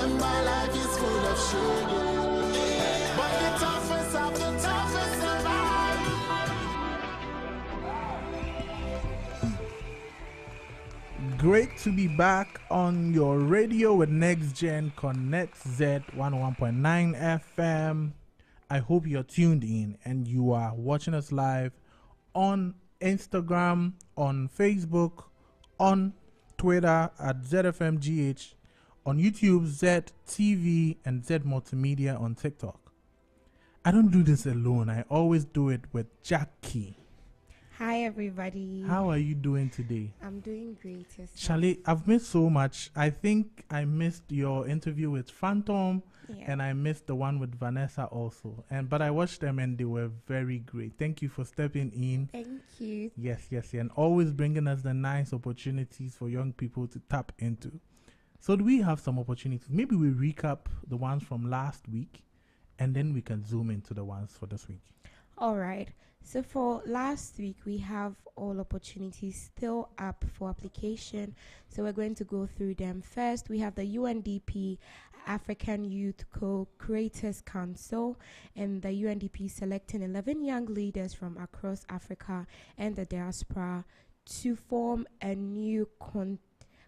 Remember, life is full of struggle. But the toughest of the toughest survive. Great to be back on your radio with Next Gen Connect Z 101.9 FM. I hope you're tuned in and you are watching us live on Instagram, on Facebook, on Twitter at ZFMGH, on YouTube, ZTV, and Z Multimedia on TikTok. I don't do this alone. I always do it with Jackie. Hi, everybody. How are you doing today? I'm doing great. Charlie, I've missed so much. I think I missed your interview with Phantom, and I missed the one with Vanessa also. But I watched them and they were very great. Thank you for stepping in. Thank you. Yes, and always bringing us the nice opportunities for young people to tap into. So do we have some opportunities? Maybe we recap the ones from last week, and then we can zoom into the ones for this week. All right. So for last week, we have all opportunities still up for application. So we're going to go through them. First, we have the UNDP African Youth Co-Creators Council, and the UNDP selecting 11 young leaders from across Africa and the diaspora to form a new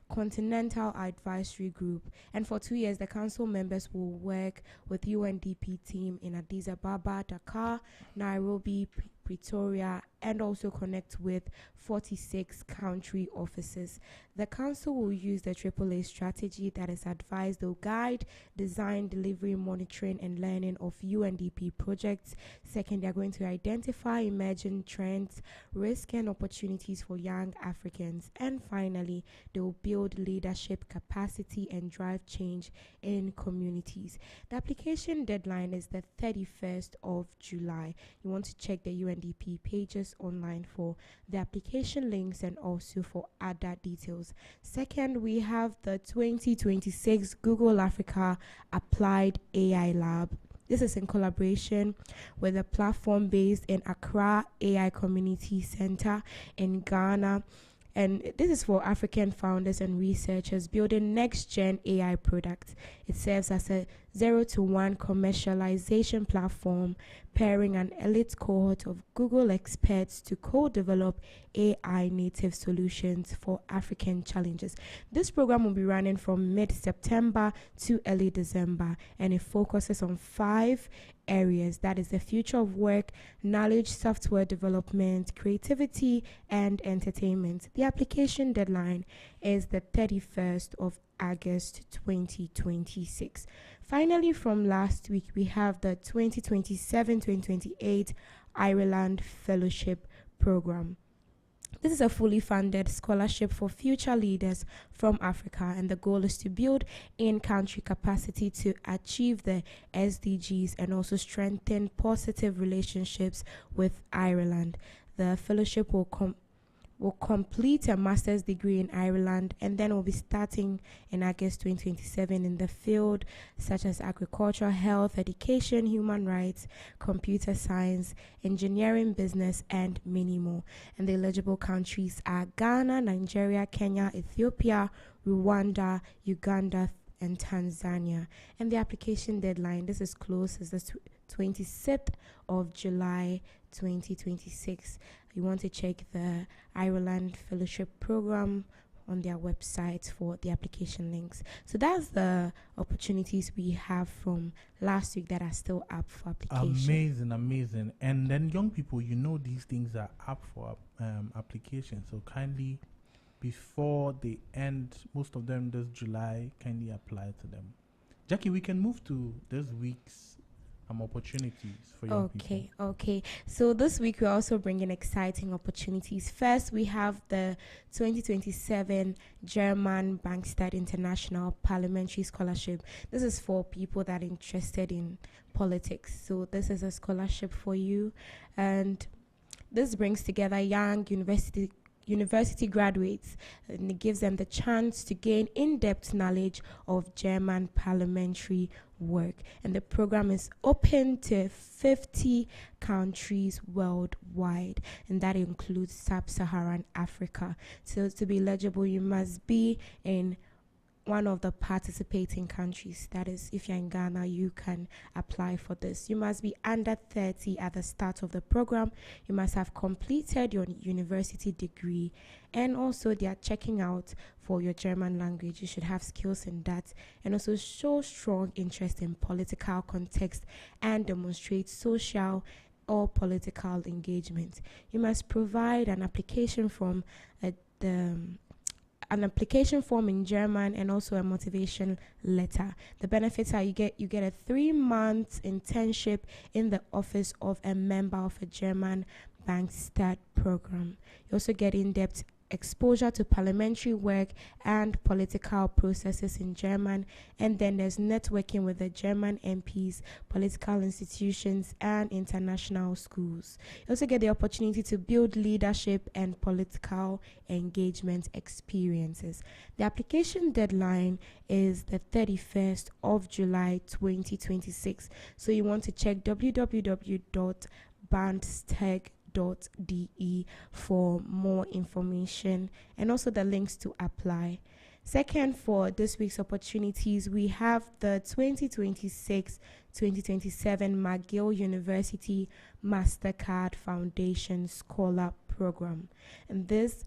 Continental Advisory Group. And for 2 years, the council members will work with UNDP team in Addis Ababa, Dakar, Nairobi, Pretoria, and also connect with 46 country offices. The council will use the AAA strategy that is advised. They'll guide, design, delivery, monitoring, and learning of UNDP projects. Second, they're going to identify emerging trends, risks, and opportunities for young Africans. And finally, they'll build leadership capacity and drive change in communities. The application deadline is the 31st of July. You want to check the UNDP pages online for the application links and also for other details. Second, we have the 2026 Google Africa Applied AI Lab. This is in collaboration with a platform based in Accra AI Community Center in Ghana. And this is for African founders and researchers building next-gen AI products. It serves as a 0 to 1 commercialization platform, pairing an elite cohort of Google experts to co-develop AI native solutions for African challenges. This program will be running from mid-September to early December, and it focuses on 5 areas. That is the future of work, knowledge, software development, creativity, and entertainment. The application deadline is the 31st of August 2026. Finally, from last week, we have the 2027-2028 Ireland Fellowship Program. This is a fully funded scholarship for future leaders from Africa, and the goal is to build in-country capacity to achieve the SDGs and also strengthen positive relationships with Ireland. The fellowship will complete a master's degree in Ireland, and then will be starting in August 2027 in the field such as agriculture, health, education, human rights, computer science, engineering, business, and many more. And the eligible countries are Ghana, Nigeria, Kenya, Ethiopia, Rwanda, Uganda, and Tanzania. And the application deadline, this is close, is the 26th of July 2026. You want to check the Ireland Fellowship Program on their website for the application links. So that's the opportunities we have from last week that are still up for application. Amazing. And then young people, these things are up for application. So kindly, before they end, most of them this July, kindly apply to them. Jackie, we can move to this week's opportunities for young people. Okay. So this week we're also bringing exciting opportunities. First, we have the 2027 German Bangstad International Parliamentary Scholarship. This is for people that are interested in politics. So this is a scholarship for you, and this brings together young university graduates, and it gives them the chance to gain in-depth knowledge of German parliamentary work. And the program is open to 50 countries worldwide, and that includes sub-Saharan Africa. So to be eligible, you must be in one of the participating countries. That is, if you're in Ghana, you can apply for this. You must be under 30 at the start of the program. You must have completed your university degree, and also they are checking out for your German language. You should have skills in that, and also show strong interest in political context and demonstrate social or political engagement. You must provide an application form an application form in German, and also a motivation letter. The benefits are you get a 3-month internship in the office of a member of a German bank start program. You also get in-depth exposure to parliamentary work and political processes in German, and then there's networking with the German MPs, political institutions, and international schools. You also get the opportunity to build leadership and political engagement experiences. The application deadline is the 31st of July 2026, so you want to check www.bandstech.de for more information and also the links to apply. Second, for this week's opportunities, we have the 2026-2027 McGill University MasterCard Foundation Scholar Program. And this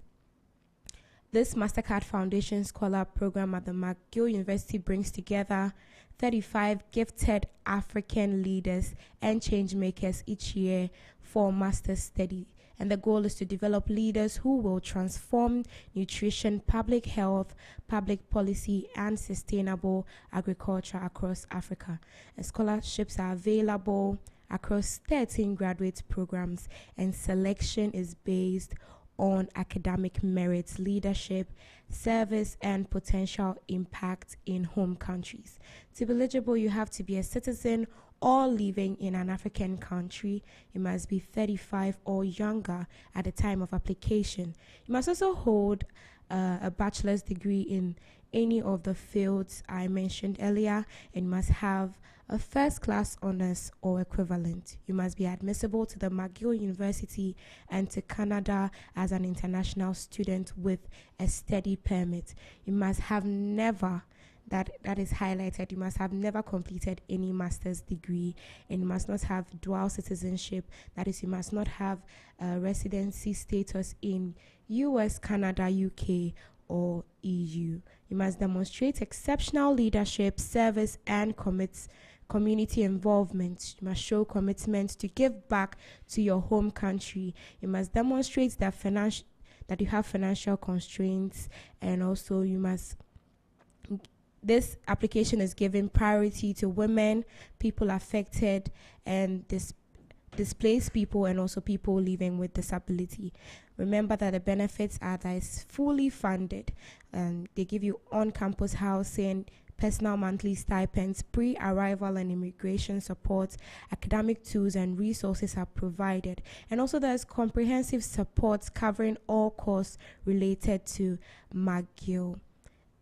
MasterCard Foundation Scholar Program at the McGill University brings together 35 gifted African leaders and change makers each year for master's study. And the goal is to develop leaders who will transform nutrition, public health, public policy, and sustainable agriculture across Africa. And scholarships are available across 13 graduate programs, and selection is based on academic merits, leadership, service, and potential impact in home countries. To be eligible, you have to be a citizen or living in an African country. You must be 35 or younger at the time of application. You must also hold a bachelor's degree in any of the fields I mentioned earlier, and must have a first-class honors or equivalent. You must be admissible to the McGill University and to Canada as an international student with a study permit. You must have never, that is highlighted, you must have never completed any master's degree, and you must not have dual citizenship. That is, you must not have residency status in US, Canada, UK, or EU. You must demonstrate exceptional leadership, service, and community involvement. You must show commitment to give back to your home country. You must demonstrate that you have financial constraints, and also this application is giving priority to women, people affected, and displaced people, and also people living with disability. Remember that the benefits are that it's fully funded, and they give you on-campus housing, personal monthly stipends, pre-arrival and immigration support, academic tools and resources are provided. And also there's comprehensive support covering all costs related to McGill.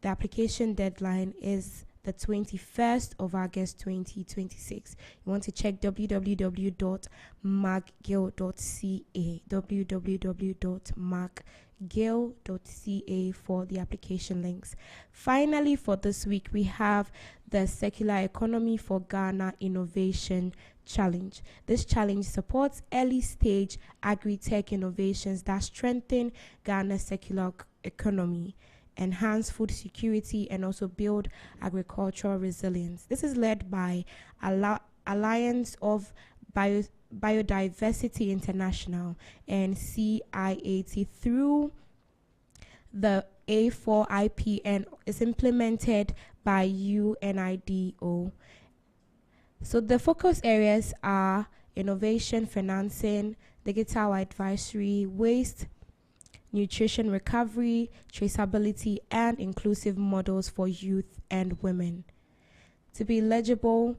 The application deadline is the 21st of August 2026. You want to check www.macgill.ca, www.macgill.ca for the application links. Finally, for this week, we have the Circular Economy for Ghana Innovation Challenge. This challenge supports early stage agri-tech innovations that strengthen Ghana's circular economy, enhance food security, and also build agricultural resilience. This is led by Alliance of Biodiversity International and CIAT through the A4IP, and is implemented by UNIDO. So the focus areas are innovation, financing, digital advisory, waste, nutrition recovery, traceability, and inclusive models for youth and women. To be eligible,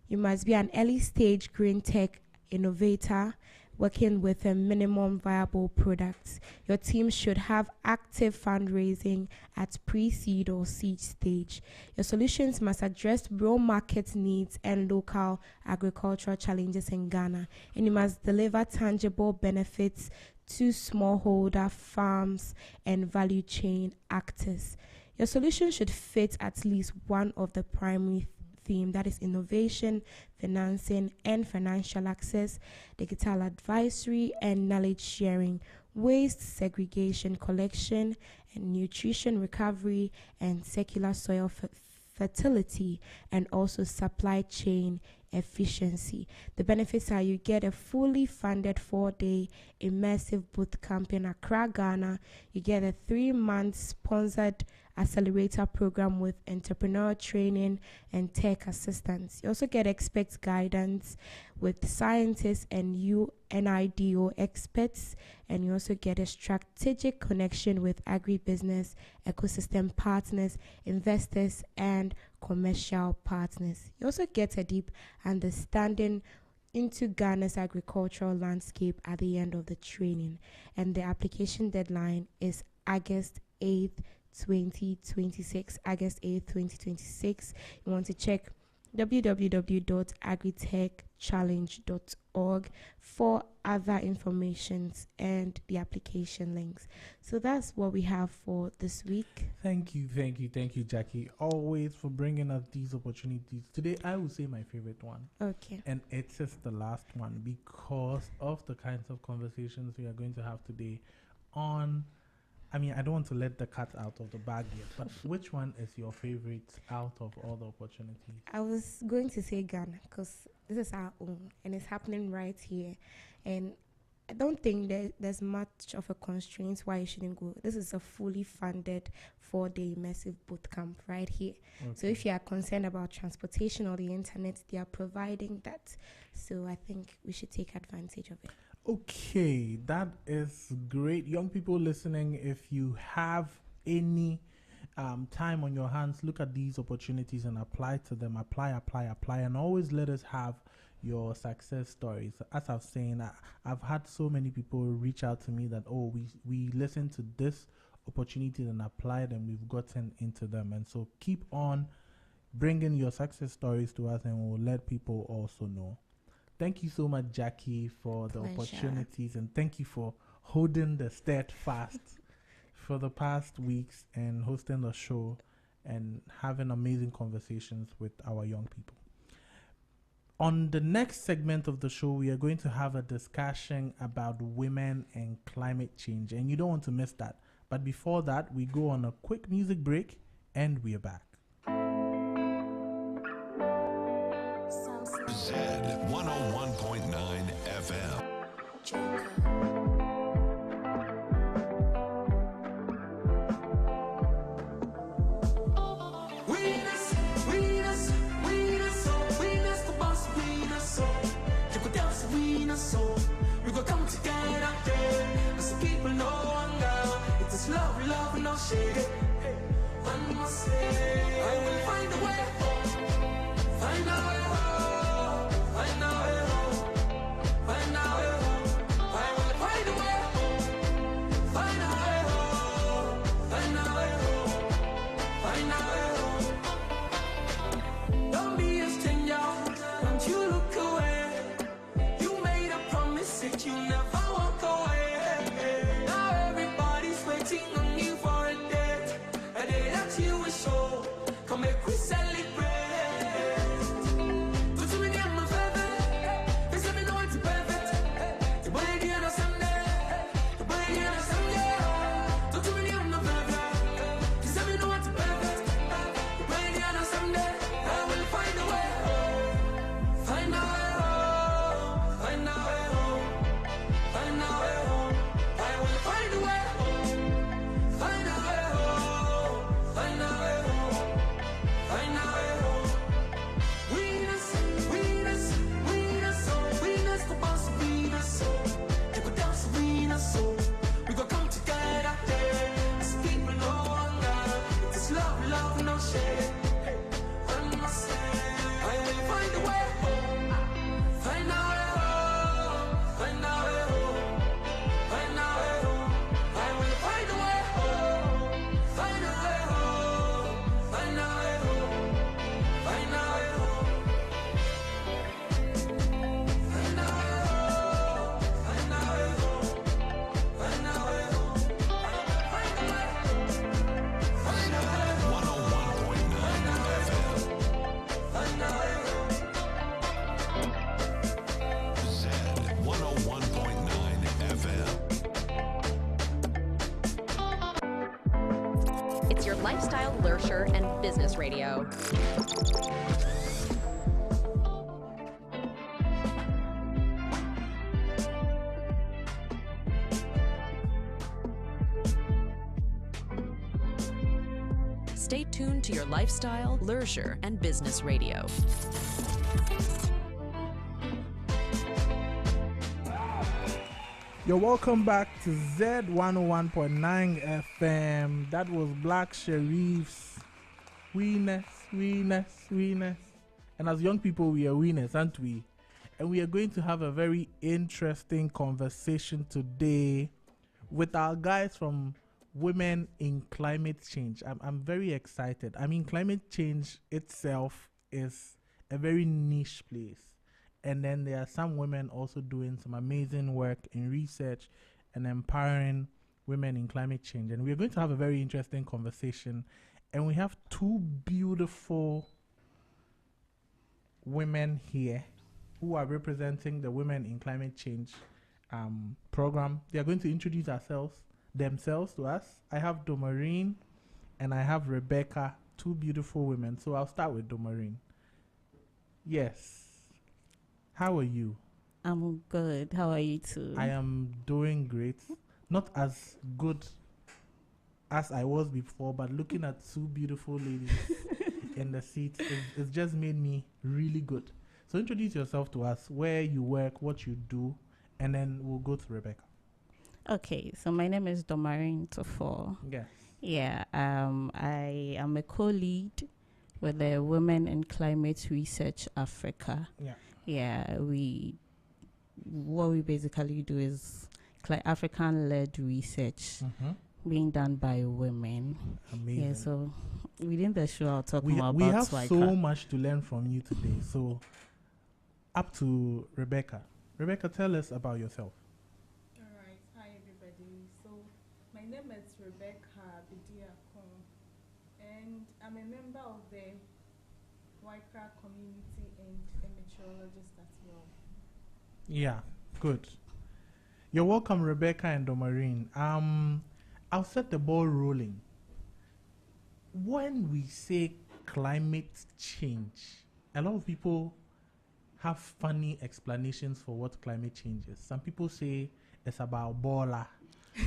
you must be an early stage green tech innovator working with a minimum viable products. Your team should have active fundraising at pre-seed or seed stage. Your solutions must address real market needs and local agricultural challenges in Ghana, and you must deliver tangible benefits to smallholder farms and value chain actors. Your solution should fit at least one of the primary theme, that is innovation, financing, and financial access, digital advisory and knowledge sharing, waste segregation collection and nutrition recovery, and circular soil fertility, and also supply chain efficiency. The benefits are you get a fully funded 4-day immersive boot camp in Accra, Ghana. You get a 3-month sponsored accelerator program with entrepreneur training and tech assistance. You also get expert guidance with scientists and UNIDO experts, and you also get a strategic connection with agribusiness, ecosystem partners, investors, and commercial partners. You also get a deep understanding into Ghana's agricultural landscape at the end of the training, and the application deadline is August 8th, 2026. August 8th, 2026. You want to check www.agritechchallenge.org for other informations and the application links. So that's what we have for this week. Thank you, Jackie, always for bringing us these opportunities. Today, I would say my favorite one. Okay. And it's just the last one because of the kinds of conversations we are going to have today on, I mean, I don't want to let the cat out of the bag yet, but which one is your favorite out of all the opportunities? I was going to say Ghana because this is our own and it's happening right here. And I don't think there's much of a constraint why you shouldn't go. This is a fully funded 4-day immersive boot camp right here. Okay. So if you are concerned about transportation or the internet, they are providing that. So I think we should take advantage of it. Okay, that is great. Young people listening, if you have any time on your hands, look at these opportunities and apply to them. Apply, and always let us have your success stories. As I was saying, I've had so many people reach out to me that, oh, we listened to this opportunity and applied and we've gotten into them. And so keep on bringing your success stories to us and we'll let people also know. Thank you so much, Jackie, for the opportunities, and thank you for holding the steadfast for the past weeks and hosting the show and having amazing conversations with our young people. On the next segment of the show, we are going to have a discussion about women and climate change, and you don't want to miss that. But before that, we go on a quick music break, and we are back. Z 101.9 FM. We go come together, as people know hunger. It is love, no shade. One must say, I will find a way home. Find a way home. Find a way home. Find a way lifestyle, leisure, and business radio. Stay tuned to your lifestyle, leisure, and business radio. You're welcome back to Z101.9 FM. That was Black Sherif's Winners. And as young people, we are winners, aren't we? And we are going to have a very interesting conversation today with our guys from Women in Climate Change. I'm very excited. I mean, climate change itself is a very niche place. And then there are some women also doing some amazing work in research and empowering women in climate change. And we're going to have a very interesting conversation. And we have two beautiful women here who are representing the Women in Climate Change program. They are going to introduce themselves to us. I have Domarine and I have Rebecca, two beautiful women. So I'll start with Domarine. Yes. How are you? I'm good. How are you too? I am doing great. Not as good as I was before, but looking at two beautiful ladies in the seat, it's just made me really good. So introduce yourself to us, where you work, what you do, and then we'll go to Rebecca. Okay, so my name is Domarine Tofor. Yes. Yeah, I am a co-lead with the Women in Climate Research Africa. Yeah. Yeah, what we basically do is African-led research being done by women. Amazing. Yeah, so within the show, I'll talk we more we about have SWICA. so much to learn from you today. So up to Rebecca. Rebecca, tell us about yourself. All right. Hi, everybody. So my name is Rebecca Bidiakon, and I'm a member of the WICRA community and a meteorologist as well. Yeah, good. You're welcome, Rebecca and Domarine. I'll set the ball rolling. When we say climate change, a lot of people have funny explanations for what climate change is. Some people say it's about bola.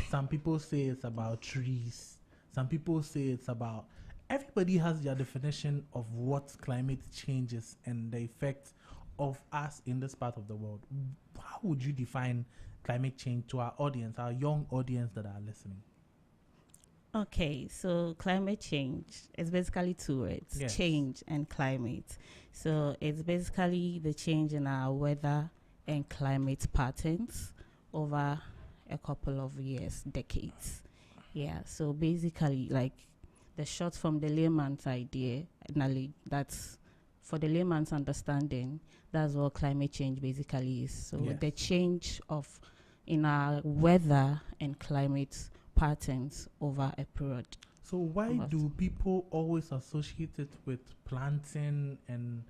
Some people say it's about trees. Some people say it's about... Everybody has their definition of what climate change is and the effect of us in this part of the world. How would you define climate change to our audience, our young audience that are listening? Okay, so climate change is basically two words, Yes. change and climate. So it's basically the change in our weather and climate patterns over a couple of years, decades. Yeah, so basically, like the short from the layman's idea, that's for the layman's understanding, that's what climate change basically is. So Yes. the change in our weather and climate patterns over a period. So why do people always associate it with planting and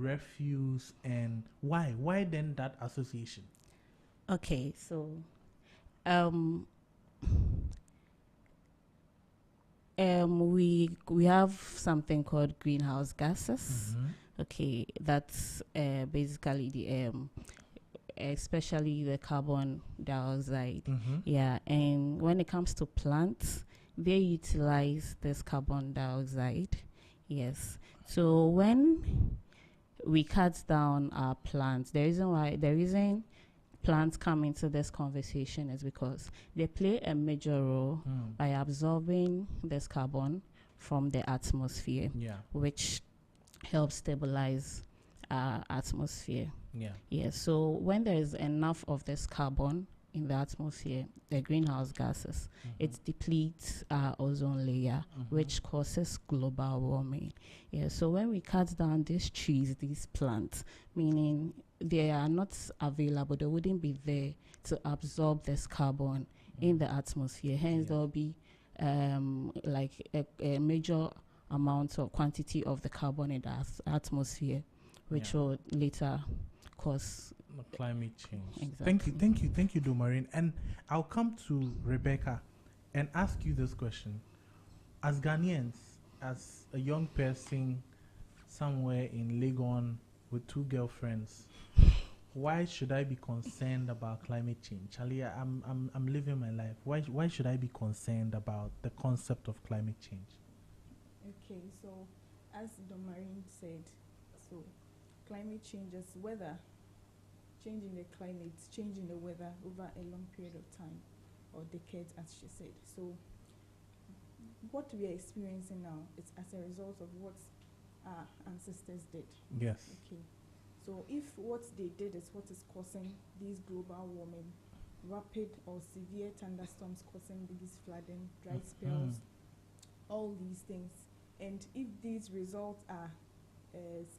refuse, and why then that association? Okay, so we have something called greenhouse gases. Okay, that's basically the especially the carbon dioxide. Yeah, and when it comes to plants, they utilize this carbon dioxide. Yes. So when we cut down our plants, the reason plants come into this conversation is because they play a major role by absorbing this carbon from the atmosphere, which helps stabilize our atmosphere. Yeah. So when there is enough of this carbon in the atmosphere, the greenhouse gases, it depletes our ozone layer, which causes global warming. Yeah. So when we cut down these trees, these plants, meaning they are not available, they wouldn't be there to absorb this carbon in the atmosphere. Hence, there will be like a major amount or quantity of the carbon in the atmosphere, which will later cause climate change. Exactly. Thank you, Domarine. And I'll come to Rebecca and ask you this question. as Ghanaians, as a young person somewhere in Legon with 2 girlfriends, why should I be concerned about climate change? Charlie, I'm living my life. Why should I be concerned about the concept of climate change? Okay, so as Don Marine said, so climate change is weather, changing the climate, changing the weather over a long period of time or decades, as she said. So what we are experiencing now is as a result of what our ancestors did. Yes. Okay. So if what they did is what is causing these global warming, rapid or severe thunderstorms causing these flooding, dry spells, all these things, and if these results are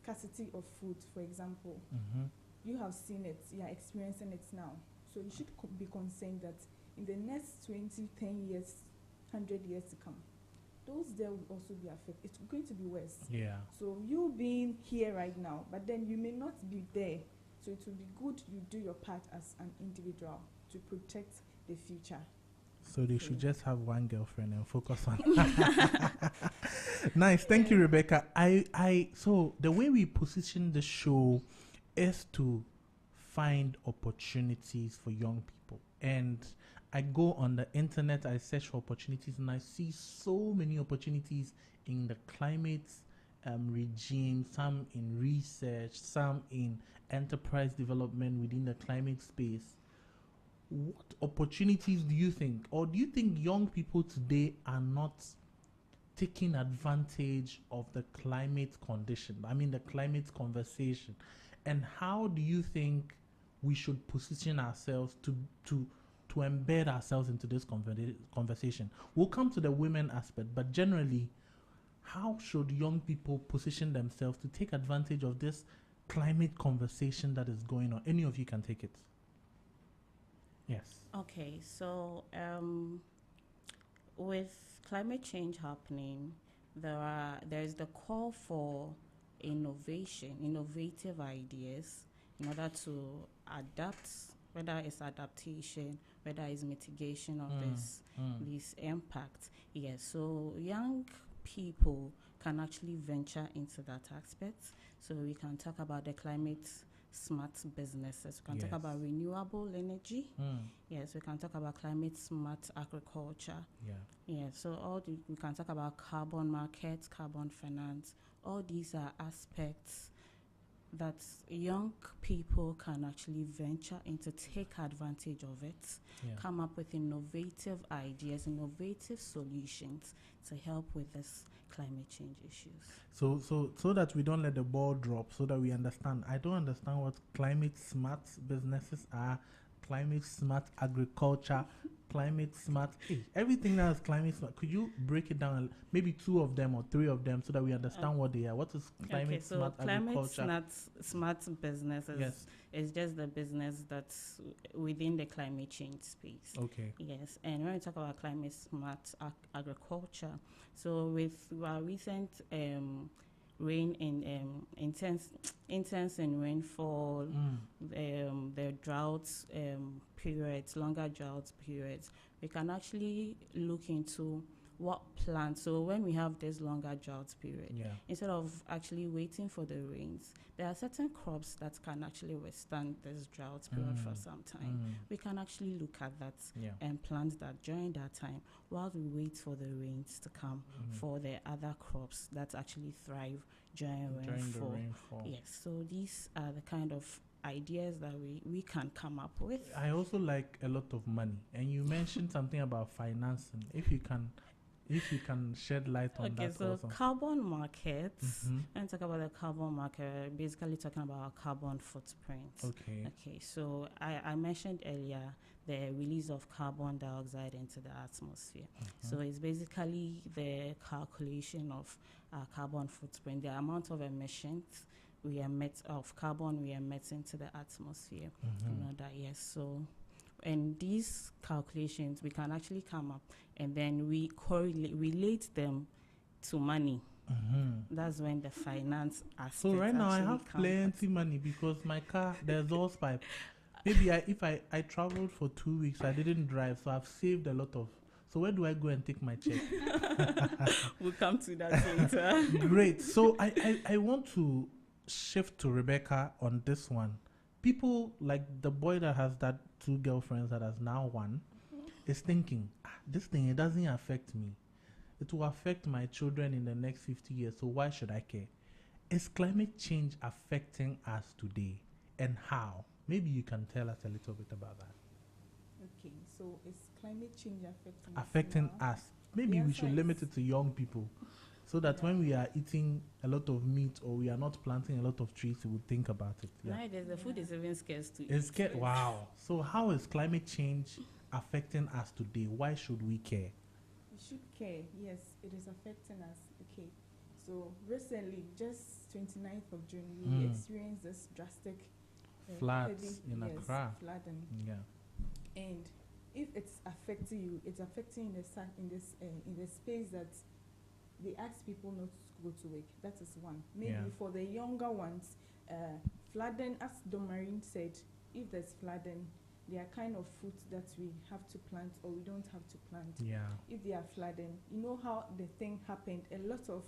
scarcity of food, for example, you have seen it, you are experiencing it now. So you should be concerned that in the next 20, 10 years, 100 years to come, those there will also be affected. It's going to be worse. Yeah. So you being here right now, but then you may not be there. So it will be good you do your part as an individual to protect the future. So they should just have one girlfriend and focus on. Nice, thank you, Rebecca. So the way we position the show is to find opportunities for young people, and I go on the internet, I search for opportunities, and I see so many opportunities in the climate regime, some in research, some in enterprise development within the climate space. What opportunities do you think, or do you think young people today are not taking advantage of the climate condition? I mean, the climate conversation. And how do you think we should position ourselves to embed ourselves into this conversation? We'll come to the women aspect, but generally, how should young people position themselves to take advantage of this climate conversation that is going on? Any of you can take it. Yes. Okay, so with climate change happening, there is the call for innovative ideas in order to adapt, whether it's adaptation, whether it's mitigation of this impact. Yes, so young people can actually venture into that aspect. So we can talk about the climate smart businesses. We can talk about renewable energy. Yes, we can talk about climate smart agriculture. So we can talk about carbon markets, carbon finance. All these are aspects that young people can actually venture into, take advantage of it, come up with innovative ideas, innovative solutions to help with this climate change issues. So that we don't let the ball drop, so that we understand. I don't understand what climate smart businesses are, climate smart agriculture, climate smart, everything that is climate smart. Could you break it down, maybe 2 of them or 3 of them, so that we understand what they are? What is climate smart agriculture? Climate smart businesses is just the business that's within the climate change space. Okay. Yes, and when we talk about climate smart agriculture, so with our recent rain in intense in rainfall, the droughts periods, longer drought periods, we can actually look into what plants. So when we have this longer drought period, instead of actually waiting for the rains, there are certain crops that can actually withstand this drought period for some time. We can actually look at that and plant that during that time while we wait for the rains to come for the other crops that actually thrive during rainfall. Yes, so these are the kind of ideas that we can come up with. I also like a lot of money, and you mentioned something about financing. If you can shed light on that. Okay, so also. Carbon markets. When we talk about the carbon market, we're basically talking about our carbon footprint. Okay, so I mentioned earlier the release of carbon dioxide into the atmosphere. So it's basically the calculation of our carbon footprint, the amount of emissions we emit of carbon we emit into the atmosphere. You know that, yes. So, and these calculations we can actually come up and then we relate them to money. That's when the finance aspect. So right now I have plenty money because my car, there's all pipe. Maybe if I traveled for 2 weeks, I didn't drive, so I've saved a lot of. So where do I go and take my check? We'll come to that later. Great. So I want to shift to Rebecca on this one. People like the boy that has that 2 girlfriends that has now 1 is thinking, this thing, it doesn't affect me. It will affect my children in the next 50 years. So why should I care? Is climate change affecting us today, and how? Maybe you can tell us a little bit about that. Okay, so is climate change affecting Affecting now? us. Maybe we Yes, should limit it to young people, so that when we are eating a lot of meat or we are not planting a lot of trees, we would think about it. Yeah. Nowadays, the food is even scarce to It's eat. wow. So how is climate change affecting us today? Why should we care? We should care. Yes, it is affecting us. Okay. So recently, just 29th of June, we experienced this drastic Floods heavy- in yes, Accra. flooding. Yeah. And if it's affecting you, it's affecting in the space that they ask people not to go to work. That is one. Maybe Yeah. for the younger ones, flooding, as Domarine said, if there's flooding, there are kind of fruits that we have to plant or we don't have to plant. Yeah. If they are flooding, you know how the thing happened. A lot of,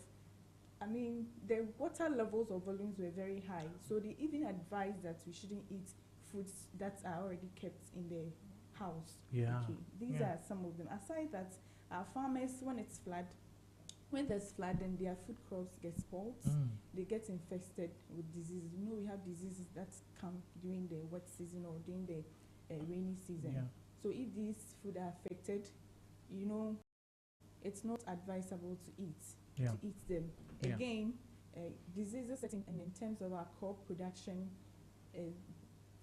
the water levels or volumes were very high. So they even advised that we shouldn't eat foods that are already kept in the house. Yeah. Okay. These Yeah. are some of them. Aside that, our farmers, when there's flooding, their food crops get spoiled. They get infested with diseases. You know, we have diseases that come during the wet season or during the rainy season. Yeah. So if these food are affected, you know, it's not advisable to eat Yeah. them. Yeah. Again, diseases setting in terms of our crop production,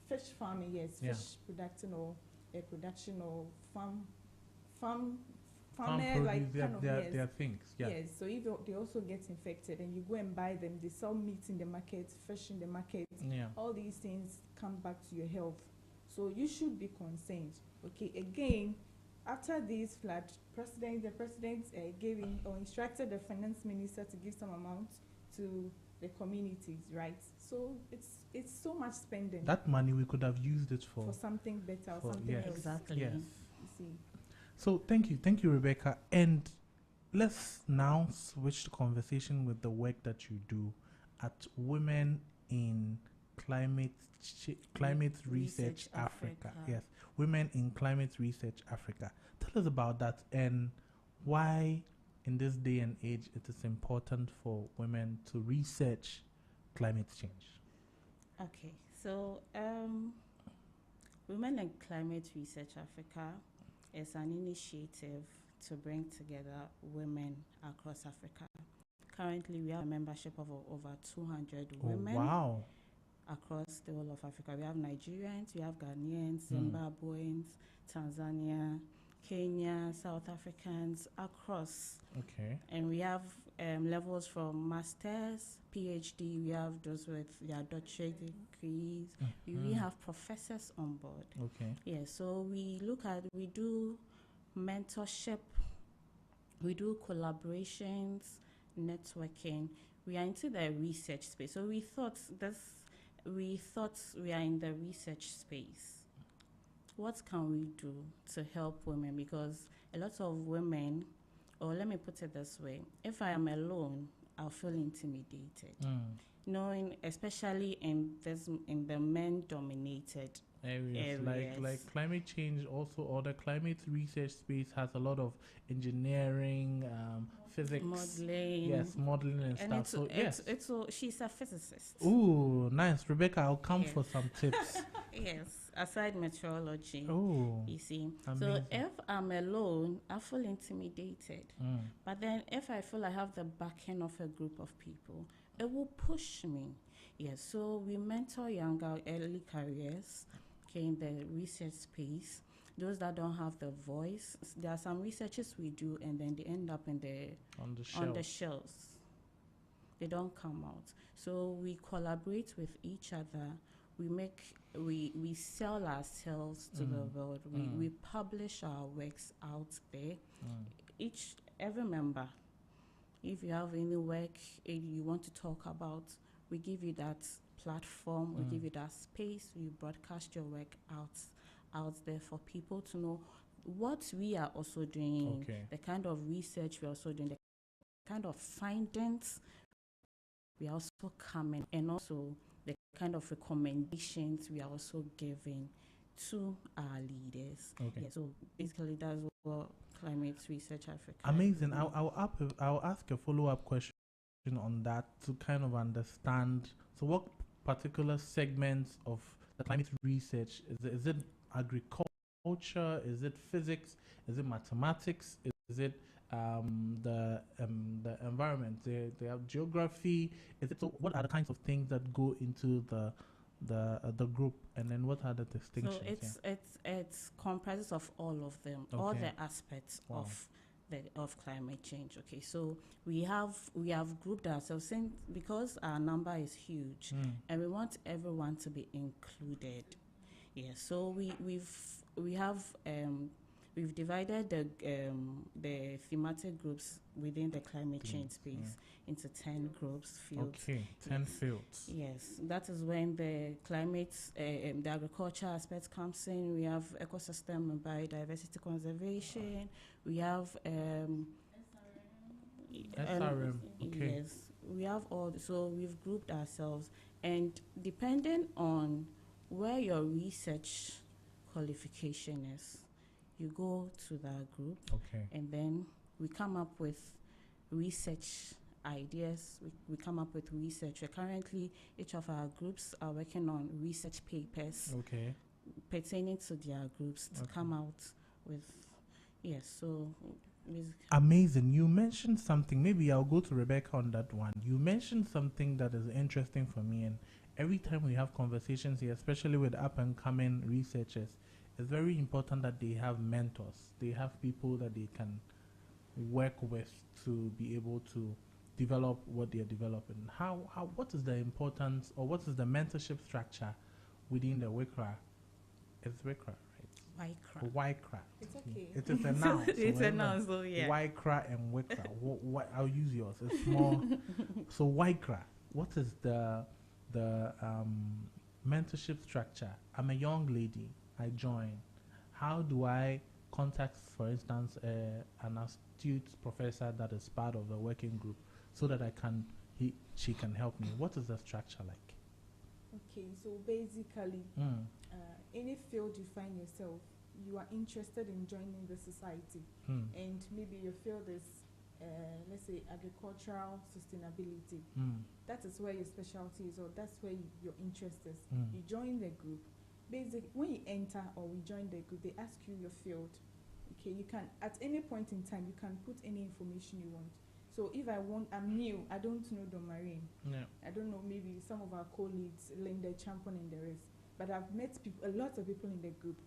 fish farming, yes, Yeah. fish production or farm Farm farmer, like produce, kind of, yes. their things. Yeah. Yes, so if they also get infected and you go and buy them, they sell meat in the market, fish in the market, Yeah. all these things come back to your health. So you should be concerned. Okay, again, after this flood, the president gave in or instructed the finance minister to give some amount to the communities, right? So it's so much spending That money we could have used it for something better or for- something yes. else. Exactly. Yes. You see. So thank you, Rebecca. And let's now switch the conversation with the work that you do at Women in Climate Research Africa. Yes, Women in Climate Research Africa. Tell us about that and why, in this day and age, it is important for women to research climate change. Okay, so Women in Climate Research Africa is an initiative to bring together women across Africa. Currently, we have a membership of over 200 women Wow. across the whole of Africa. We have Nigerians, we have Ghanaians, Zimbabweans, Tanzania, Kenya, South Africans, across. Okay. And we have levels from masters, PhD, we have those with their doctorate degrees. We even have professors on board. Okay. Yeah, so we do mentorship, we do collaborations, networking. We are into the research space. So we thought we are in the research space. What can we do to help women? Because a lot of women, or let me put it this way, if I am alone, I'll feel intimidated. Knowing, especially in the men-dominated areas. areas. Like climate change also, or the climate research space has a lot of engineering, physics, modeling. yes, modeling and And stuff. So yes. she's a physicist. Ooh, nice, Rebecca. I'll come Yes. for some tips. Yes, aside meteorology. Oh, You see, amazing. so if I'm alone, I feel intimidated. But then if I feel I have the backing of a group of people, it will push me. Yes, so we mentor younger early careers, okay, in the research space. Those that don't have the voice, there are some researches we do, and then they end up on the shelves. They don't come out. So we collaborate with each other. We sell ourselves to the world. We publish our works out there. Every member, if you have any work you want to talk about, we give you that platform, we give you that space, we broadcast your work out there for people to know what we are also doing, Okay. the kind of research we're also doing, the kind of findings we are also coming, and also the kind of recommendations we are also giving to our leaders. Okay. Yeah, so basically that's what Climate Research Africa. Amazing. I'll ask a follow-up question on that to kind of understand. So, what particular segments of the climate research is it agriculture? Is it physics? Is it mathematics? Is it the environment? They have geography. Is it, so what are the kinds of things that go into the group, and then what are the distinctions? So it's comprises of all of them, all Okay. the aspects Wow. of climate change. Okay, so we have grouped ourselves because our number is huge, and we want everyone to be included. Yeah, so we've divided the thematic groups within the climate change space into 10 groups, fields. Okay, 10 Yes. fields. Yes, that is when the climate, the agriculture aspect comes in. We have ecosystem and biodiversity conservation. We have SRM. Okay. Yes, we have all. So we've grouped ourselves, and depending on where your research qualification is, you go to that group, Okay. and then we come up with research ideas. We come up with research. Currently, each of our groups are working on research papers Okay. pertaining to their groups to Okay. come out with. Yes, so basically, Amazing. You mentioned something. Maybe I'll go to Rebecca on that one. You mentioned something that is interesting for me, and every time we have conversations here, especially with up and coming researchers, it's very important that they have mentors. They have people that they can work with to be able to develop what they are developing. What is the importance, or what is the mentorship structure within the WICRA? It's WICRA, right? WICRA. WICRA. It's okay. It is a noun. so It's a whatever. noun, so yeah. WICRA and WICRA. What I'll use yours. It's more. So WICRA. What is the mentorship structure? I'm a young lady. I join. How do I contact, for instance, an astute professor that is part of the working group, so that she can help me? What is the structure like? Okay, so basically, any field you find yourself, you are interested in joining the society, and maybe your field is, let's say, agricultural sustainability. That is where your specialty is, or that's where your interest is. You join the group. Basically, when you enter or we join the group, they ask you your field. Okay, you can, at any point in time, you can put any information you want. So if I'm new, I don't know Domarine. Yeah. I don't know, maybe some of our colleagues, Linda, Champion, and the rest. But I've met people, a lot of people in the group.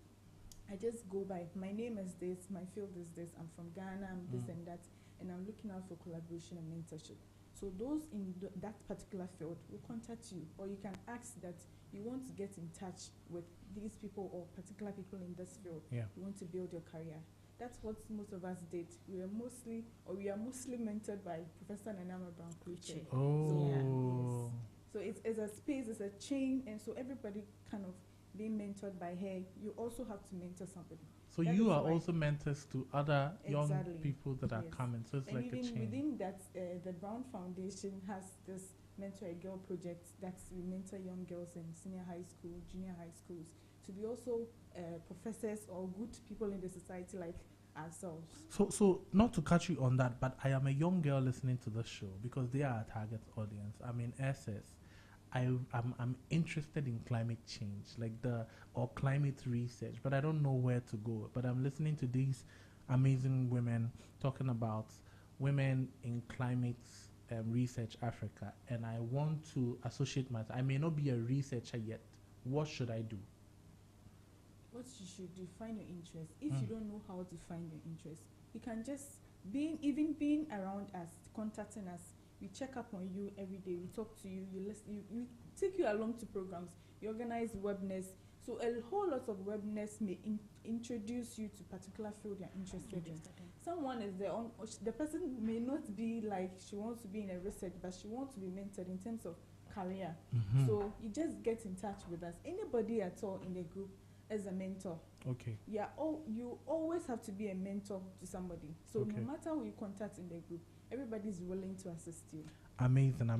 I just go by, my name is this, my field is this, I'm from Ghana, I'm this and that, and I'm looking out for collaboration and mentorship. So those in that particular field will contact you, or you can ask that you want to get in touch with these people or particular people in this field. Yeah. You want to build your career. That's what most of us did. We are mostly mentored by Professor Nanama Brown Kuche. Oh. So it's a space, it's a chain, and so everybody kind of being mentored by her. You also have to mentor somebody. So That you is are why- also mentors to other young Exactly. people that are Yes. coming. So it's And like a even chain. within that, the Brown Foundation has this Mentor a Girl project that we mentor young girls in senior high school, junior high schools, to be also professors or good people in the society like ourselves. So not to catch you on that, but I am a young girl listening to this show because they are our target audience. I'm in SS. I'm interested in climate change, or climate research, but I don't know where to go. But I'm listening to these amazing women talking about women in climate research Africa, and I want to associate myself. I may not be a researcher yet. What should I do? What you should do, find your interest. If you don't know how to find your interest, you can just being around us, contacting us. We check up on you every day. We talk to you. You listen. We take you along to programs. We organize webinars. So a whole lot of webinars may introduce you to particular field you're interested in. Someone is there on. The person may not be like she wants to be in a research, but she wants to be mentored in terms of career. So you just get in touch with us. Anybody at all in the group as a mentor. Okay. Yeah, you always have to be a mentor to somebody. So Okay. no matter who you contact in the group, everybody's willing to assist you. Amazing. I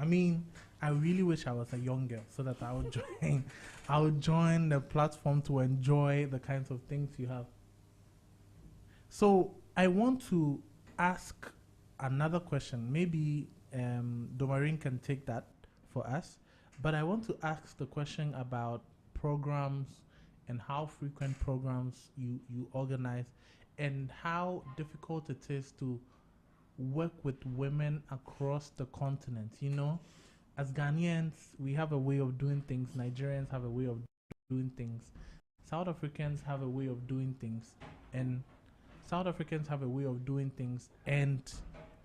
mean, I really wish I was a young girl so that I would join. I would join the platform to enjoy the kinds of things you have. So I want to ask another question. Maybe Domarin can take that for us. But I want to ask the question about programs and how frequent programs you organize and how difficult it is to work with women across the continent. You know, as Ghanaians, we have a way of doing things. Nigerians have a way of doing things. South Africans have a way of doing things. And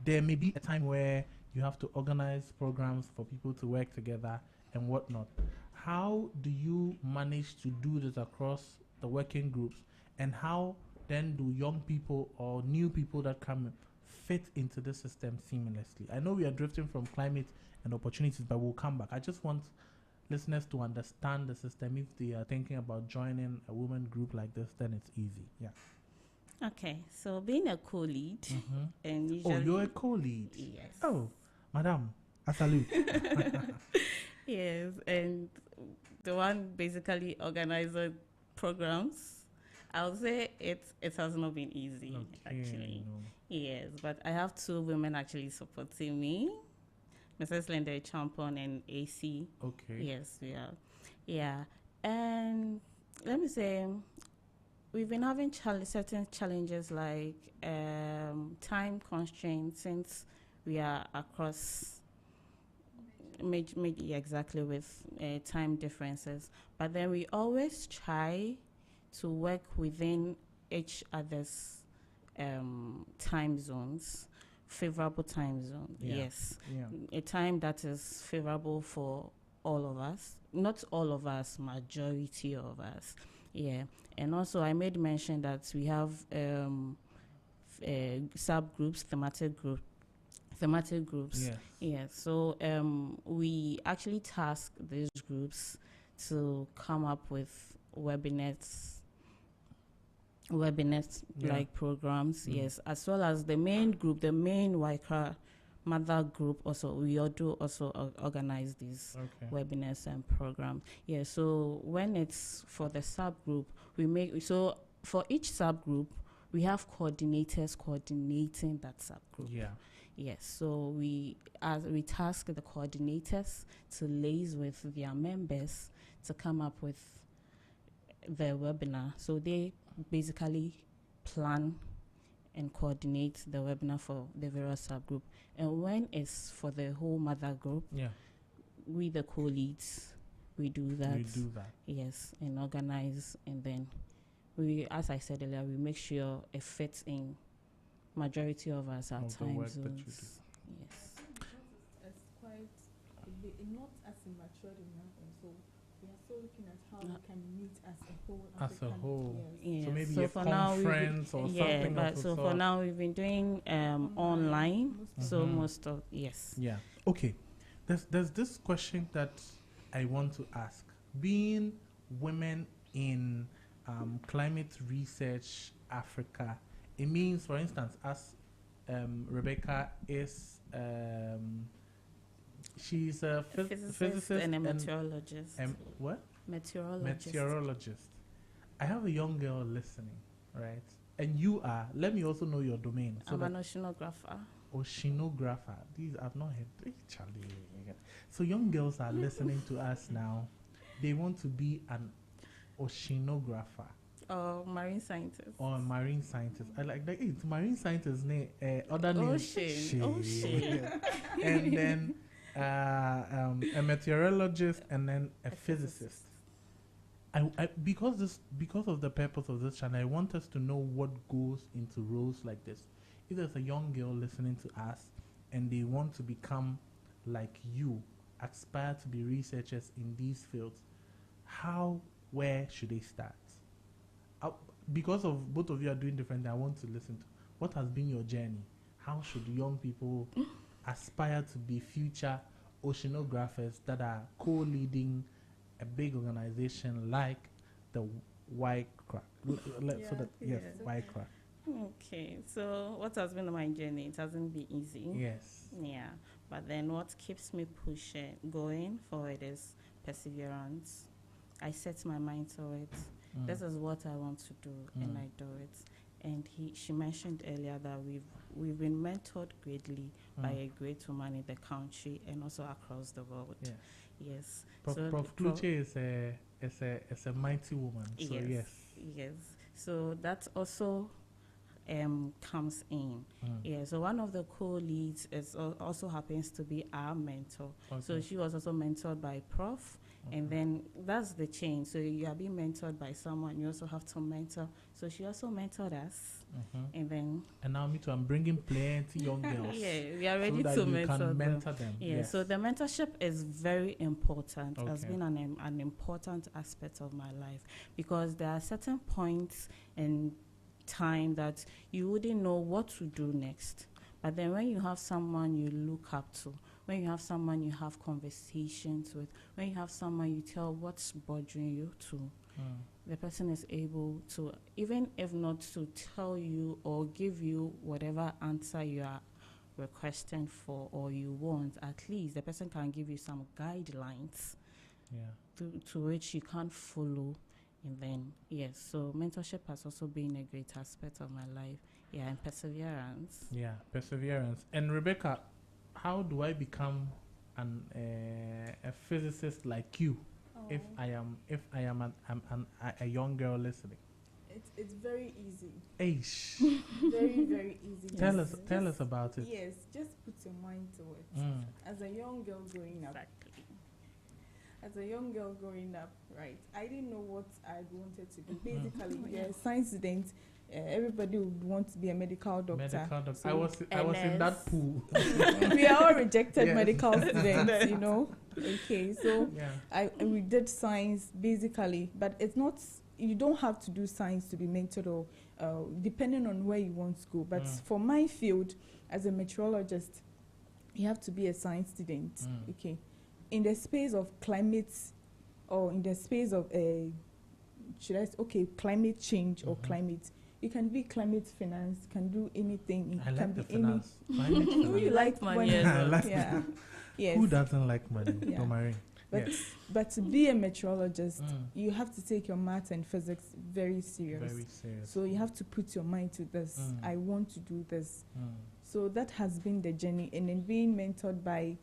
there may be a time where you have to organize programs for people to work together and whatnot. How do you manage to do this across the working groups? And how then do young people or new people that come fit into the system seamlessly? I know we are drifting from climate and opportunities, but we'll come back. I just want listeners to understand the system. If they are thinking about joining a women group like this, then it's easy. Yeah. Okay, so being a co-lead, and usually... Oh, you're a co-lead? Yes. Oh, madam, I salute. Yes, and the one basically organizing programs. I would say it has not been easy, actually. No. Yes, but I have two women actually supporting me, Mrs. Linda Champon and AC. Okay. Yes, we are. Yeah, and let me say, we've been having certain challenges like time constraints since we are across exactly with time differences. But then we always try to work within each other's time zones, favorable time zone. Yeah. Yes, Yeah. a time that is favorable for all of us. Not all of us, majority of us. Yeah, and also I made mention that we have subgroups, thematic groups. Yes. Yeah, so we actually task these groups to come up with webinars like programs. Yes, as well as the main group, the main WICRA mother group. Also, we organize these webinars and programs. Yeah, so when it's for the subgroup, for each subgroup we have coordinators coordinating that subgroup. Yeah. Yes, so we task the coordinators to liaise with their members to come up with the webinar. So they basically plan and coordinate the webinar for the various subgroup. And when it's for the whole mother group, we the co-leads, we do that. Yes, and organize, and then we, as I said earlier, we make sure it fits in majority of us our time zones. Yes. It's quite a bit, not as immature enough, and so we are still looking at how we can meet as a whole. As a whole. Yes. So maybe so a for now conference or something. Yeah, but so for now we've been doing online. So most of Yeah. Okay. There's this question that I want to ask. Being women in climate research Africa, it means, for instance, as Rebecca is, she's a physicist and a meteorologist. What? Meteorologist. Meteorologist. I have a young girl listening, right? And you are. Let me also know your domain. So I'm an oceanographer. Oceanographer. These I've not heard. Charlie. So young girls are listening to us now. They want to be an oceanographer. Or marine scientist. Or marine scientist. I like that. It's marine scientist name. Other name. Ocean. And then a meteorologist, and then a physicist. Because of the purpose of this channel, I want us to know what goes into roles like this. If there's a young girl listening to us and they want to become like you, aspire to be researchers in these fields, where should they start? Because of both of you are doing different, I want to listen to what has been your journey. How should young people aspire to be future oceanographers that are co-leading a big organization like the why crack? So that yes, it's why okay. crack? Okay, so what has been my journey? It hasn't been easy. Yes. Yeah, but then what keeps me pushing, going forward is perseverance. I set my mind to it. This is what I want to do, and I do it. And she mentioned earlier that we've been mentored greatly by a great woman in the country and also across the world. Yes. Yes. Prof. Kluche is a mighty woman. So yes. Yes. So that also comes in. Yeah. So one of the co-leads is also happens to be our mentor. So she was also mentored by Prof. And then that's the change. So you are being mentored by someone. You also have to mentor. So she also mentored us. And then. And now me too. I'm bringing plenty young girls. Yeah, we are ready so that to you can mentor them. Yeah. Yes. So the mentorship is very important. Okay. Has been an important aspect of my life because there are certain points in time that you wouldn't know what to do next. But then when you have someone you look up to, when you have someone you have conversations with, when you have someone you tell what's bothering you to, the person is able to, even if not to tell you or give you whatever answer you are requesting for or you want, at least the person can give you some guidelines to which you can follow. And then, yes, so mentorship has also been a great aspect of my life. Yeah, and perseverance. Yeah, perseverance. And Rebecca, how do I become a physicist like you? If I am a young girl listening. It's very easy. Aish. Very, very easy. Tell us about it. Yes, just put your mind to it. As a young girl growing up. As a young girl growing up, right, I didn't know what I wanted to do. Basically, you're a science student. Everybody would want to be a medical doctor. So I was in that pool. We are all rejected Yes. medical students, you know. Okay, so we did science basically, but it's not. You don't have to do science to be mentored or depending on where you want to go. But for my field, as a meteorologist, you have to be a science student. Okay. In the space of climate, or in the space of climate change or climate, you can be climate finance, can do anything. I can like the be finance. Who you like money? I like Yeah. Yes. Who doesn't like money? Yeah. Don't worry. But Yes. but to be a meteorologist, you have to take your math and physics very serious. Very serious. So you have to put your mind to this. I want to do this. So that has been the journey, and then being mentored by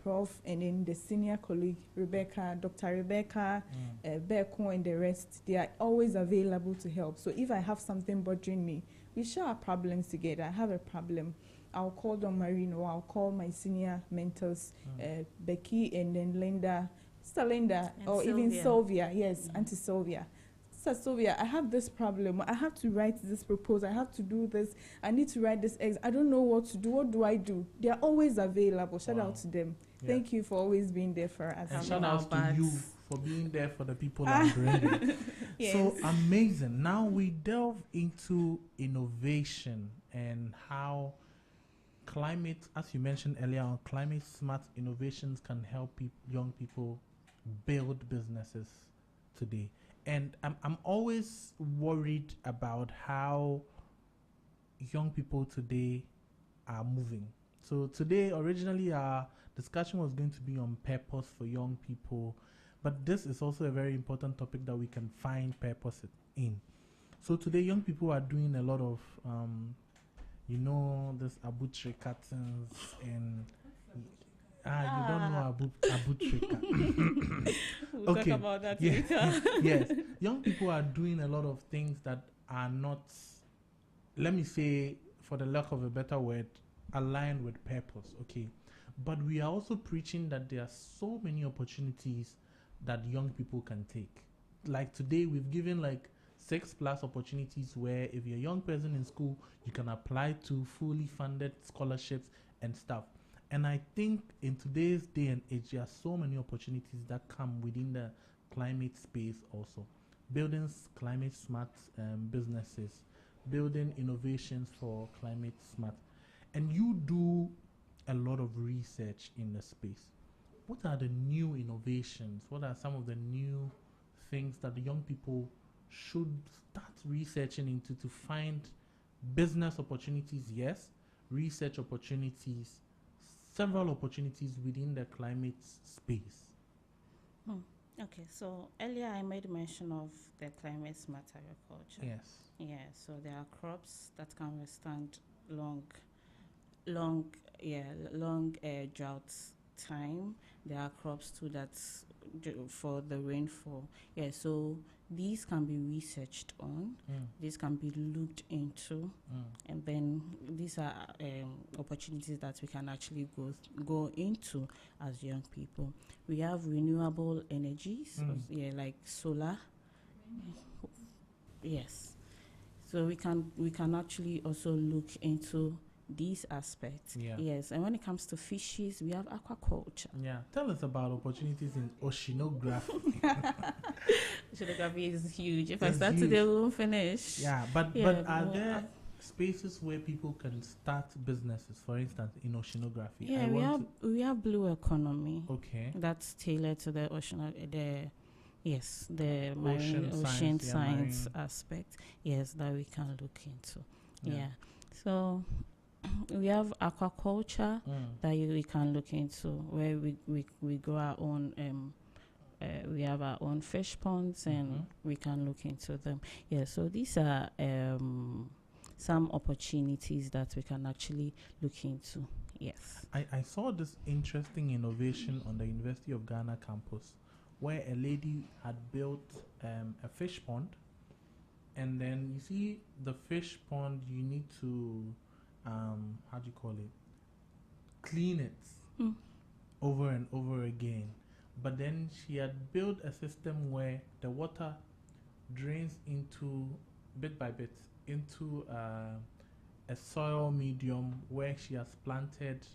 Prof, and then the senior colleague Rebecca, Dr. Rebecca, Beko, and the rest. They are always available to help. So if I have something bothering me, we share our problems together. I have a problem, I'll call Don Marine, or I'll call my senior mentors, Becky, and then Linda, Sister Linda, and or Sylvia. even Sylvia. Yes, Auntie Sylvia. Sister Sylvia, I have this problem. I have to write this proposal. I have to do this. I need to write this. I don't know what to do. What do I do? They are always available. Shout out to them. Yeah. Thank you for always being there for us. And shout out to you for being there for the people that bring it. Yes. So amazing. Now we delve into innovation and how climate, as you mentioned earlier on, climate smart innovations can help young people build businesses today. And I'm always worried about how young people today are moving. So today, originally, our discussion was going to be on purpose for young people, but this is also a very important topic that we can find purpose in. So today, young people are doing a lot of, this abutri curtains and you don't know abutri. We'll talk about that later. Yes, young people are doing a lot of things that are not, let me say, for the lack of a better word, aligned with purpose. Okay, but we are also preaching that there are so many opportunities that young people can take. Like today, we've given like 6+ opportunities where if you're a young person in school, you can apply to fully funded scholarships and stuff. And I think in today's day and age, there are so many opportunities that come within the climate space also. Building climate smart businesses, building innovations for climate smart. And you do a lot of research in the space. What are the new innovations? What are some of the new things that the young people should start researching into to find business opportunities, yes, research opportunities, several opportunities within the climate space. Okay, so earlier I made mention of the climate smart agriculture. Yes. Yeah, so there are crops that can withstand long drought time. There are crops too that's for the rainfall. Yeah, so these can be researched on. These can be looked into, and then these are opportunities that we can actually go into as young people. We have renewable energies, like solar. Yes, so we can actually also look into these aspects. Yeah. Yes, and when it comes to fishes, we have aquaculture. Yeah. Tell us about opportunities in oceanography. Oceanography is huge. If I It's start huge. today, we won't finish. Yeah, but Yeah, are but there spaces where people can start businesses, for instance, in oceanography? Yeah, we have blue economy. Okay. That's tailored to the the Ocean ocean science, science marine. aspect. Yes, that we can look into. Yeah. Yeah. So we have aquaculture that we can look into, where we grow our own. We have our own fish ponds, and we can look into them. Yeah. So these are some opportunities that we can actually look into. Yes. I saw this interesting innovation on the University of Ghana campus, where a lady had built a fish pond, and then you see the fish pond, you need to how do you call it, clean it over and over again. But then she had built a system where the water drains into bit by bit into a soil medium where she has planted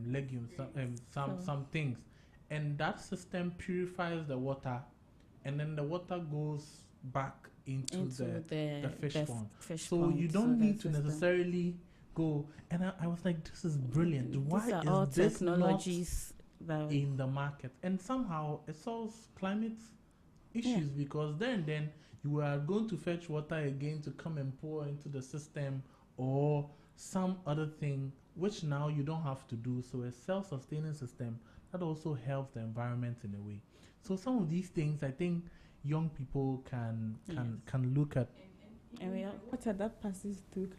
legumes, some things, and that system purifies the water, and then the water goes back into the fish pond. So you don't need to necessarily go. And I was like, this is brilliant. Why These are all is this technologies not in the market? And somehow it solves climate issues, because then you are going to fetch water again to come and pour into the system or some other thing, which now you don't have to do. So a self-sustaining system that also helps the environment in a way. So some of these things, I think young people can look at. And we have water that passes through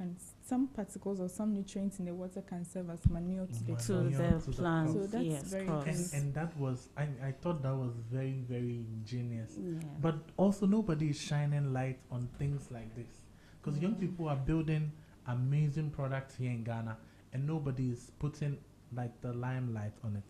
some particles or some nutrients in the water can serve as manure to the to Manure the to the plants. So that's Yes, very crops. nice. And that was, I thought that was very, very ingenious. Yeah. But also nobody is shining light on things like this, because young people are building amazing products here in Ghana, and nobody is putting like the limelight on it.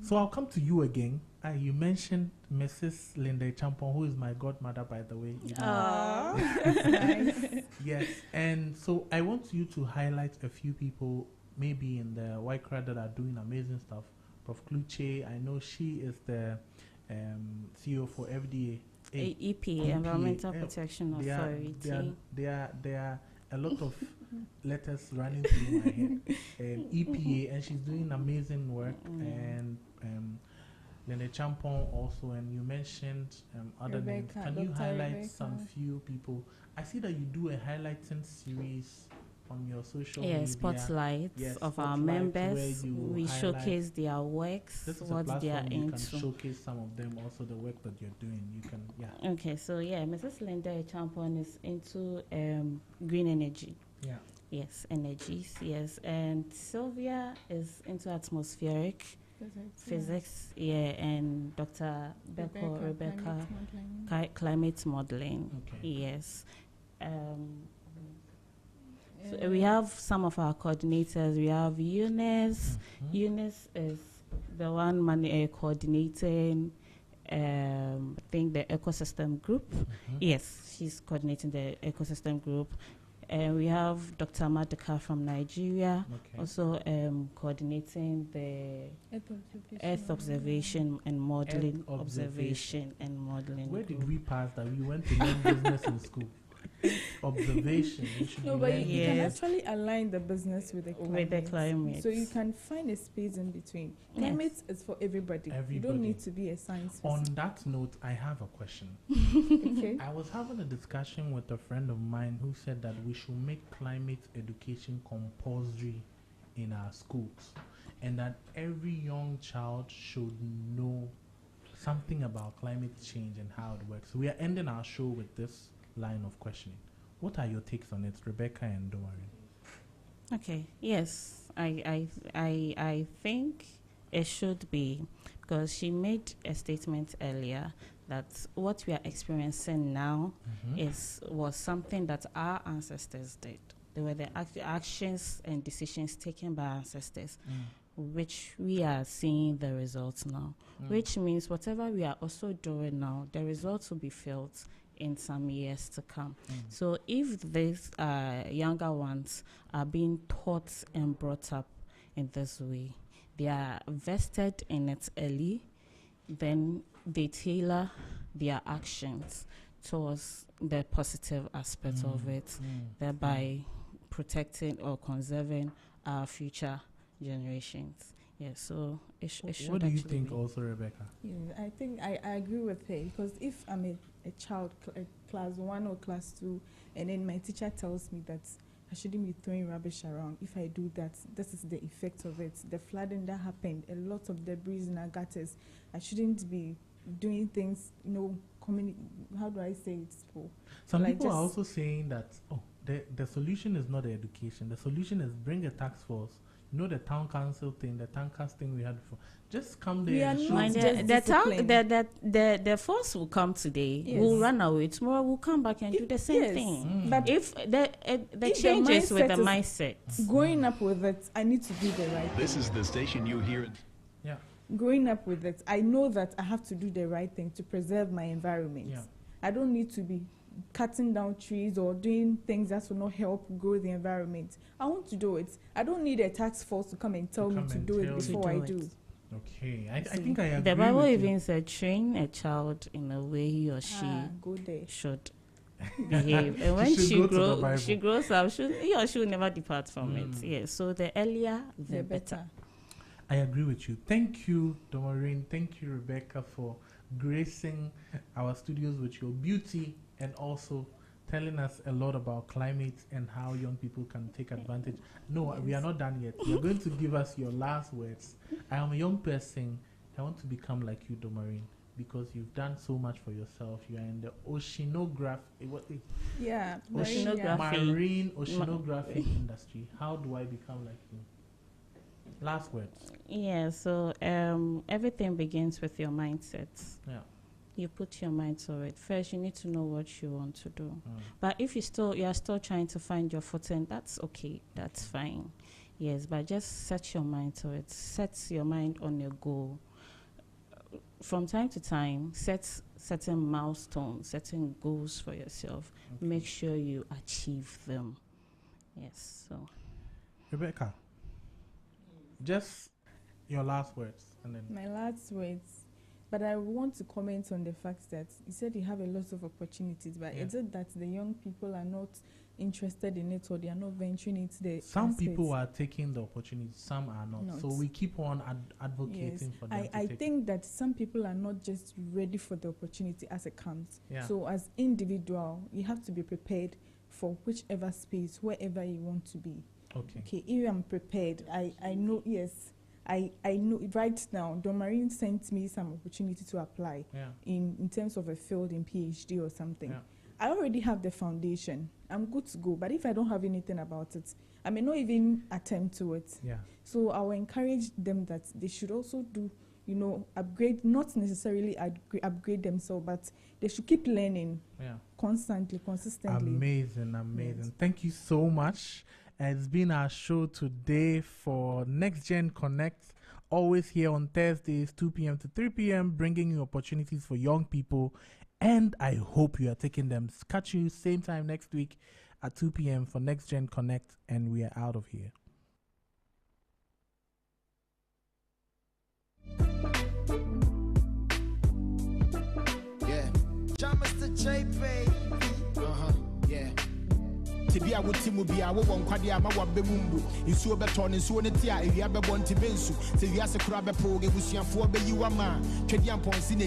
So I'll come to you again. You mentioned Mrs. Linda Champon, who is my godmother, by the way. You know. Nice. Yes, and so I want you to highlight a few people, maybe in the YCRA, that are doing amazing stuff. Prof. Kluche, I know she is the CEO for FDA. EPA, Environmental Protection There Authority. are a lot of letters running through my head. EPA, and she's doing amazing work. And Linda Champon also, and you mentioned other names. Rebecca, Can you Dr. highlight Rebecca. some few people? I see that you do a highlighting series on your social Yeah, media. spotlights Yes, of our spotlight members. where you We highlight- showcase their works, This is a what they are platform you can into. showcase some of them, also the work that you're doing. You can, Okay, so yeah, Mrs. Linda Champon is into green energy. yeah. Yes, energies. Yes, and Sylvia is into atmospheric physics. Yeah, and Dr. Rebecca climate modeling. Okay. Yes. So we have some of our coordinators. We have Eunice. Eunice is the one coordinating, I think, the ecosystem group. Yes, she's coordinating the ecosystem group. We have Dr. Madika from Nigeria, Okay. also coordinating the Earth observation and modeling. Earth observation. Observation and modeling. Where did group. we pass that? We went to learn business in school. observation. You should No, be but learning. you can Yes. actually align the business with the climate. With the climate. So you can find a space in between. Yes. Climate is for everybody. You Everybody. don't need to be a science On person. that note, I have a question. Okay. I was having a discussion with a friend of mine who said that we should make climate education compulsory in our schools, and that every young child should know something about climate change and how it works. We are ending our show with this line of questioning. What are your takes on it, Rebecca and Domarin? Okay. Yes, I think it should be, because she made a statement earlier that what we are experiencing now was something that our ancestors did. They were the actions and decisions taken by our ancestors, which we are seeing the results now. Which means whatever we are also doing now, the results will be felt in some years to come. So if these younger ones are being taught and brought up in this way, they are vested in it early, then they tailor their actions towards the positive aspect of it, thereby protecting or conserving our future generations. Yeah, so it should What do you actually think be. also, Rebecca? Yeah, I think I agree with her, because if I'm a child, class 1 or class 2, and then my teacher tells me that I shouldn't be throwing rubbish around. If I do that, this is the effect of it. The flooding that happened, a lot of debris in our gutters. I shouldn't be doing things, how do I say it? Some Like people are just- also saying that, the solution is not education. The solution is bring a task force. You know the town council thing, the tankers thing we had before. Just come there We and are show. not Mind just the force will come today. Yes. We'll run away. Tomorrow we'll come back and do the same Yes, thing. but If the If change the is with the mindset mindset. growing up with it, I need to do the right thing. This is the station you hear. Yeah, Growing up with it, I know that I have to do the right thing to preserve my environment. yeah. I don't need to be cutting down trees or doing things that will not help grow the environment. I want to do it. I don't need a task force to come and tell me come to and do it tell you. before To I do do. it. Okay, I think I agree The Bible with even you. said, train a child in a way he or she Go there. should behave. And when should she go to the Bible. she grows up, he or she will never depart from it. Yeah. So the earlier, the The better. better. I agree with you. Thank you, Domarin. Thank you, Rebecca, for gracing our studios with your beauty and also telling us a lot about climate and how young people can take advantage. No, we are not done yet. You're going to give us your last words. I am a young person. I want to become like you, Domarin, because you've done so much for yourself. You are in the oceanography, Yeah. Oceanography. marine oceanography industry. How do I become like you? Last words. Yeah. So everything begins with your mindset. Yeah. You put your mind to it. First, you need to know what you want to do. But if you are still trying to find your footing, that's okay. That's fine. Yes, but just set your mind to it. Set your mind on a goal. From time to time, set certain milestones, certain goals for yourself. Okay. Make sure you achieve them. Yes. So Rebecca, just your last words, and then My last words. But I want to comment on the fact that you said you have a lot of opportunities, but Yeah. is it that the young people are not interested in it, or they are not venturing into the some aspects? people are taking the opportunity, some are not. So Not. we keep on advocating for them. I to take think that some people are not just ready for the opportunity as it comes. Yeah. So as individual, you have to be prepared for whichever space, wherever you want to be. Okay. Okay, if I'm prepared, I know, yes, I know right now, Domarin sent me some opportunity to apply Yeah. in terms of a field in PhD or something. Yeah. I already have the foundation. I'm good to go. But if I don't have anything about it, I may not even attempt to it. Yeah. So I will encourage them that they should also do, upgrade, not necessarily upgrade themselves, but they should keep learning Yeah. constantly, consistently. Amazing. Yes. Thank you so much. It's been our show today for Next Gen Connect. Always here on Thursdays, 2 p.m. to 3 p.m., bringing you opportunities for young people. And I hope you are taking them. Catch you same time next week at 2 p.m. for Next Gen Connect. And we are out of here. Yeah. John Mr. J, baby. Yeah. Tibia would Timubia, won't Quadia, Mawabemumbu, in Suberton, and Suonetia, if you have a bonti bensu, Tiviasa Crabbe Poge, Wusian Forbe, you are man, Kedian points in